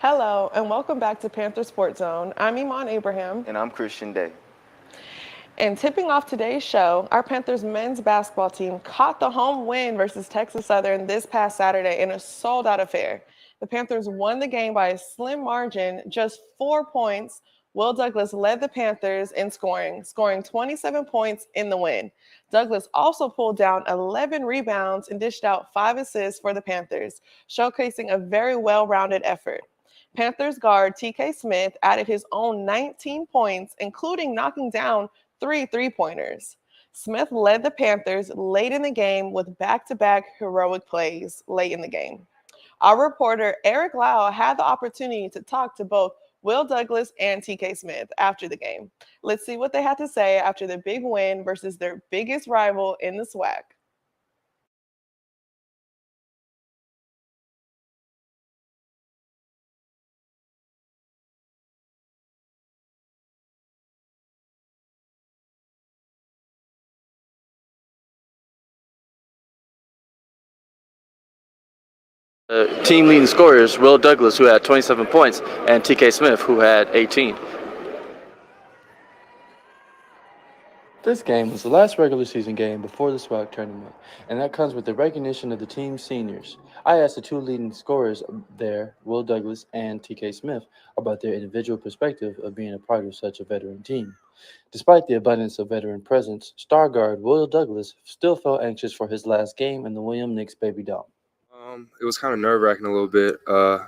Hello, and welcome back to Panther Sports Zone. I'm Iman Abraham. And I'm Christian Day. And tipping off today's show, our Panthers men's basketball team caught the home win versus Texas Southern this past Saturday in a sold-out affair. The Panthers won the game by a slim margin, just 4 points. Will Douglas led the Panthers in scoring 27 points in the win. Douglas also pulled down 11 rebounds and dished out 5 assists for the Panthers, showcasing a very well-rounded effort. Panthers guard TK Smith added his own 19 points, including knocking down 3 3-pointers. Smith led the Panthers late in the game with back-to-back heroic plays late in the game. Our reporter Eric Lau had the opportunity to talk to both Will Douglas and TK Smith after the game. Let's see what they had to say after the big win versus their biggest rival in the SWAC. Team leading scorers, Will Douglas, who had 27 points, and TK Smith, who had 18. This game was the last regular season game before the SWAC tournament, and that comes with the recognition of the team's seniors. I asked the two leading scorers there, Will Douglas and TK Smith, about their individual perspective of being a part of such a veteran team. Despite the abundance of veteran presence, star guard Will Douglas still felt anxious for his last game in the William Knicks Baby Dome. It was kind of nerve-wracking a little bit,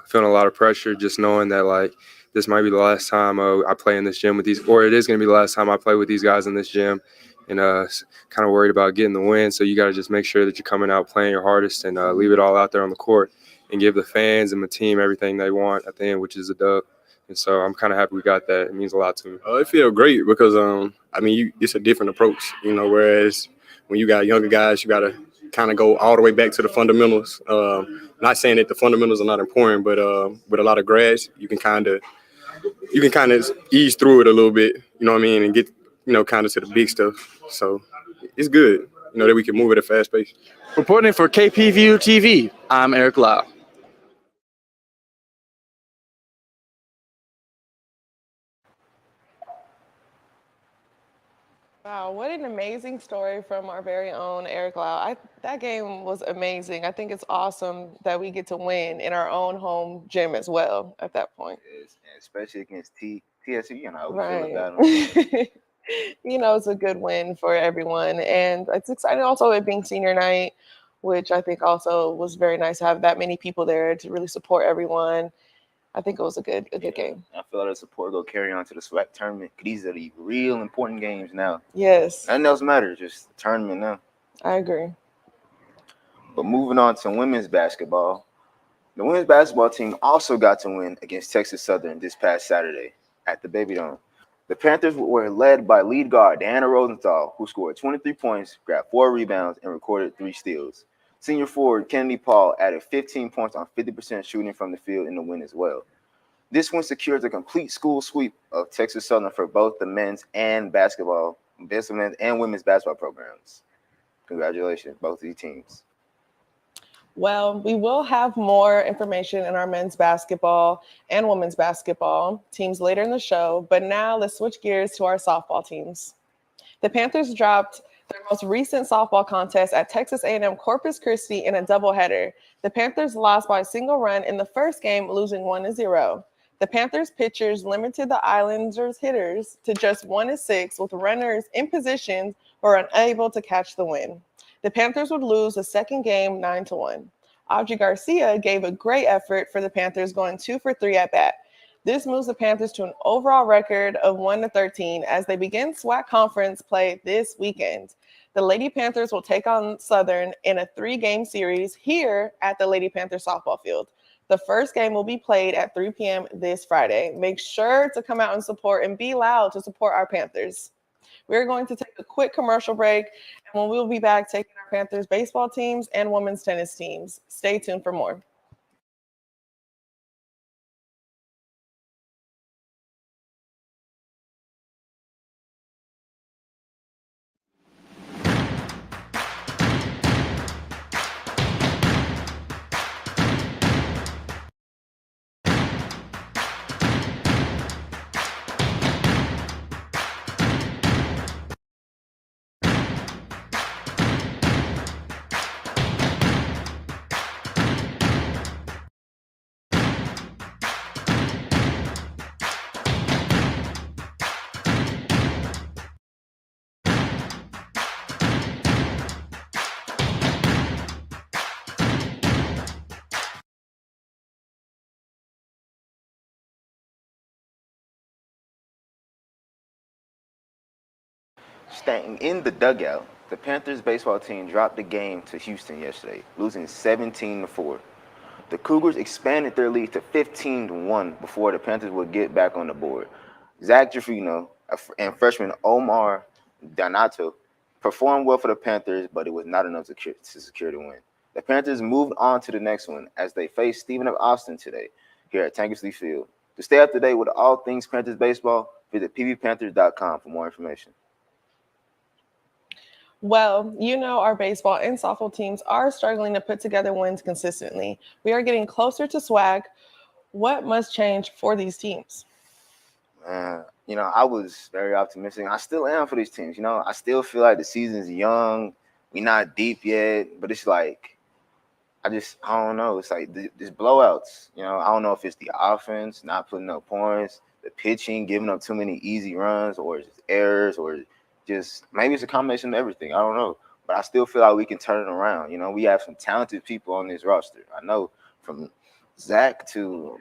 feeling a lot of pressure, just knowing that, this might be the last time I play in this gym with these, or it is going to be the last time I play with these guys in this gym, and kind of worried about getting the win. So you got to just make sure that you're coming out playing your hardest and leave it all out there on the court and give the fans and the team everything they want at the end, which is a dub. And so I'm kind of happy we got that. It means a lot to me. It feels great because, it's a different approach, whereas when you got younger guys, you got to kind of go all the way back to the fundamentals. Not saying that the fundamentals are not important, but with a lot of grads, you can kind of ease through it a little bit, and get, kind of to the big stuff. So it's good, that we can move at a fast pace. Reporting for KPVU-TV, I'm Eric Lau. Wow, what an amazing story from our very own Eric Lau. That game was amazing. I think it's awesome that we get to win in our own home gym as well at that point. Yes, and especially against TSU, how we feel Right. about them. It's a good win for everyone. And it's exciting also it being senior night, which I think also was very nice to have that many people there to really support everyone. I think it was a good game. I feel like the support go carry on to the SWAC tournament. These are the real important games now. Yes, Nothing else matters, just the tournament now. I agree. But moving on to women's basketball. The women's basketball team also got to win against Texas Southern this past Saturday at the Baby Dome. The Panthers were led by lead guard Diana Rosenthal, who scored 23 points, grabbed 4 rebounds, and recorded 3 steals. Senior forward Kennedy Paul added 15 points on 50% shooting from the field in the win as well. This win secures a complete school sweep of Texas Southern for both the men's and women's basketball programs. Congratulations, both of these teams. Well, we will have more information in our men's basketball and women's basketball teams later in the show, but now let's switch gears to our softball teams. The Panthers dropped their most recent softball contest at Texas A&M Corpus Christi in a doubleheader. The Panthers lost by a single run in the first game, losing 1-0. The Panthers pitchers limited the Islanders hitters to just 1-6 with runners in position who were unable to catch the win. The Panthers would lose the second game 9-1. Audrey Garcia gave a great effort for the Panthers, going 2 for 3 at bat. This moves the Panthers to an overall record of 1-13 as they begin SWAC conference play this weekend. The Lady Panthers will take on Southern in a 3-game series here at the Lady Panther softball field. The first game will be played at 3 p.m. this Friday. Make sure to come out and support and be loud to support our Panthers. We're going to take a quick commercial break, and when we'll be back taking our Panthers baseball teams and women's tennis teams. Stay tuned for more. Staying in the dugout, the Panthers baseball team dropped the game to Houston yesterday, losing 17-4. The Cougars expanded their lead to 15-1 before the Panthers would get back on the board. Zach Giffino and freshman Omar Donato performed well for the Panthers, but it was not enough to secure the win. The Panthers moved on to the next one as they faced Stephen F. Austin today here at Tankersley Field. To stay up to date with all things Panthers baseball, visit pvpanthers.com for more information. Well, our baseball and softball teams are struggling to put together wins consistently. We are getting closer to swag. What must change for these teams? I was very optimistic. I still am for these teams. I still feel like the season's young. We're not deep yet, but it's like, I don't know. It's like these blowouts. I don't know if it's the offense not putting up points, the pitching giving up too many easy runs, or it's errors, or just maybe it's a combination of everything. I don't know. But I still feel like we can turn it around. We have some talented people on this roster. I know from Zach to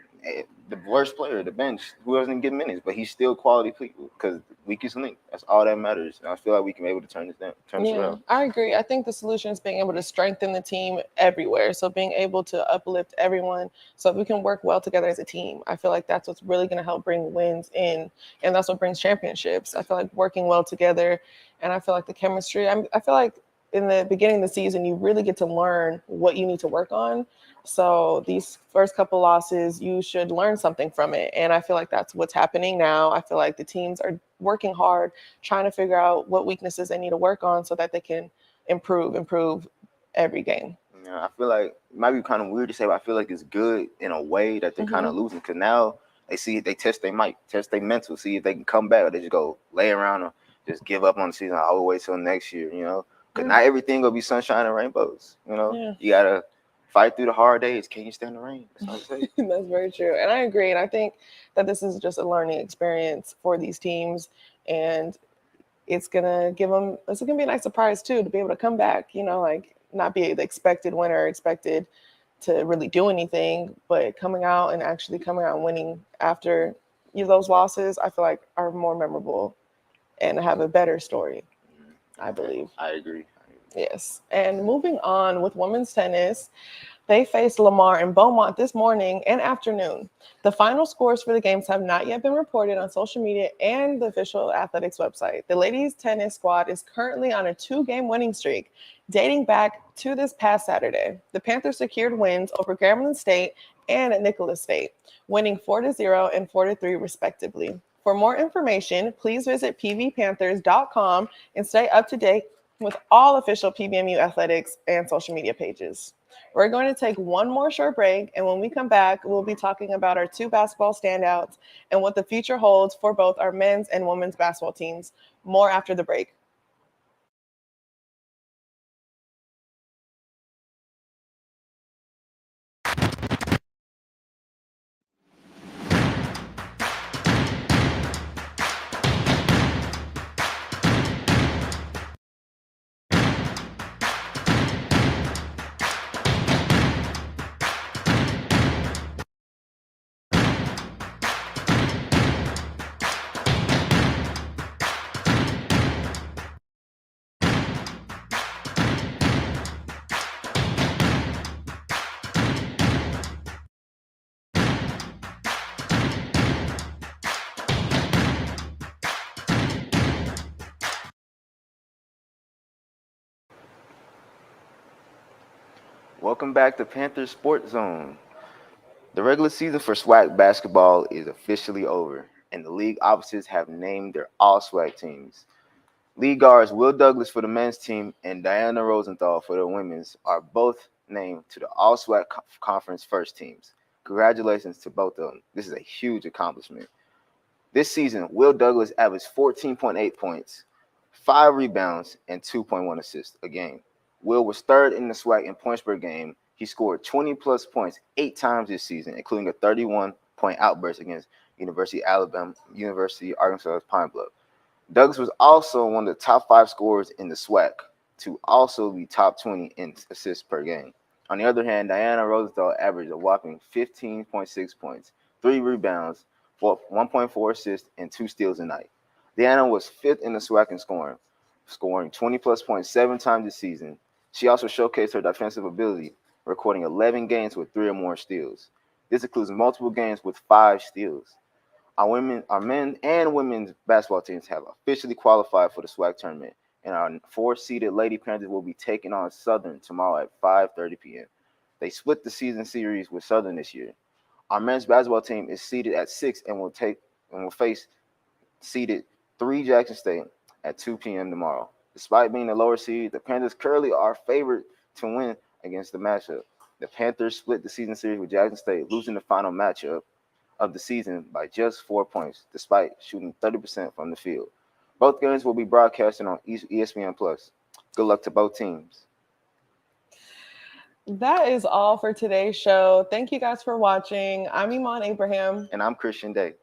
the worst player, the bench, who doesn't get minutes, but he's still quality people because weakest link. That's all that matters. And I feel like we can be able to turn this around. I agree. I think the solution is being able to strengthen the team everywhere. So being able to uplift everyone so we can work well together as a team. I feel like that's what's really going to help bring wins in, and that's what brings championships. I feel like working well together, and I feel like the chemistry. I feel like in the beginning of the season, you really get to learn what you need to work on. So these first couple losses, you should learn something from it. And I feel like that's what's happening now. I feel like the teams are working hard, trying to figure out what weaknesses they need to work on so that they can improve every game. I feel like it might be kind of weird to say, but I feel like it's good in a way that they're kind of losing, because now they test their mental, see if they can come back, or they just go lay around or just give up on the season all the way till next year, because not everything will be sunshine and rainbows. You got to fight through the hard days. Can you stand the rain? That's all I say. That's very true. And I agree. And I think that this is just a learning experience for these teams. And it's going to be a nice surprise too, to be able to come back, like not be the expected winner, expected to really do anything, but coming out and winning after those losses, I feel like are more memorable and have a better story, I believe. I agree. Yes. And moving on with women's tennis, they faced Lamar and Beaumont this morning and afternoon. The final scores for the games have not yet been reported on social media and the official athletics website. The ladies' tennis squad is currently on a 2-game winning streak dating back to this past Saturday. The Panthers secured wins over Grambling State and Nicholas State, winning 4-0 and 4-3 respectively. For more information, please visit pvpanthers.com and stay up to date with all official PBMU athletics and social media pages. We're going to take one more short break, and when we come back, we'll be talking about our 2 basketball standouts and what the future holds for both our men's and women's basketball teams. More after the break. Welcome back to Panther Sports Zone. The regular season for SWAC basketball is officially over, and the league offices have named their all-SWAC teams. League guards Will Douglas for the men's team and Diana Rosenthal for the women's are both named to the all-SWAC conference first teams. Congratulations to both of them. This is a huge accomplishment. This season, Will Douglas averaged 14.8 points, 5 rebounds, and 2.1 assists a game. Will was third in the SWAC in points per game. He scored 20-plus points 8 times this season, including a 31-point outburst against University of Arkansas Pine Bluff. Douglas was also one of the top 5 scorers in the SWAC to also be top 20 in assists per game. On the other hand, Diana Rosenthal averaged a whopping 15.6 points, 3 rebounds, 1.4 assists, and 2 steals a night. Diana was 5th in the SWAC in scoring, scoring 20-plus points 7 times this season. She also showcased her defensive ability, recording 11 games with 3 or more steals. This includes multiple games with 5 steals. Our men and women's basketball teams have officially qualified for the SWAC tournament, and our 4-seeded Lady Panthers will be taking on Southern tomorrow at 5:30 p.m. They split the season series with Southern this year. Our men's basketball team is seeded at 6 and will face seeded 3 Jackson State at 2 p.m. tomorrow. Despite being the lower seed, the Panthers currently are favored to win against the matchup. The Panthers split the season series with Jackson State, losing the final matchup of the season by just 4 points, despite shooting 30% from the field. Both games will be broadcasted on ESPN+. Good luck to both teams. That is all for today's show. Thank you guys for watching. I'm Iman Abraham. And I'm Christian Day.